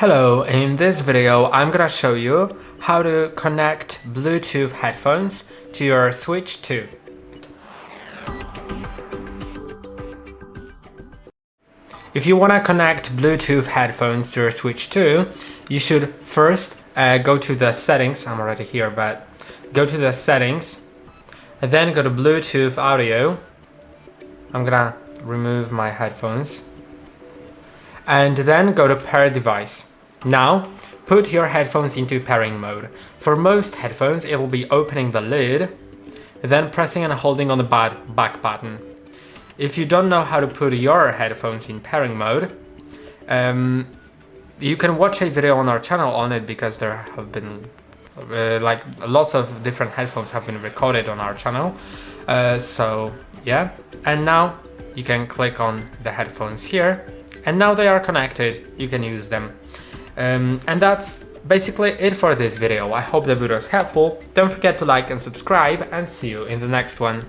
Hello, in this video I'm gonna show you how to connect Bluetooth headphones to your Switch 2. If you wanna connect Bluetooth headphones to your Switch 2, you should first go to the settings. I'm already here, but go to the settings and then go to Bluetooth audio. I'm gonna remove my headphones. And then go to pair device. Now, put your headphones into pairing mode. For most headphones, it will be opening the lid, then pressing and holding on the back button. If you don't know how to put your headphones in pairing mode, you can watch a video on our channel on it because there have been lots of different headphones have been recorded on our channel. So yeah, and now you can click on the headphones here. And now they are connected, you can use them. And that's basically it for this video. I hope the video is helpful. Don't forget to like and subscribe, and see you in the next one.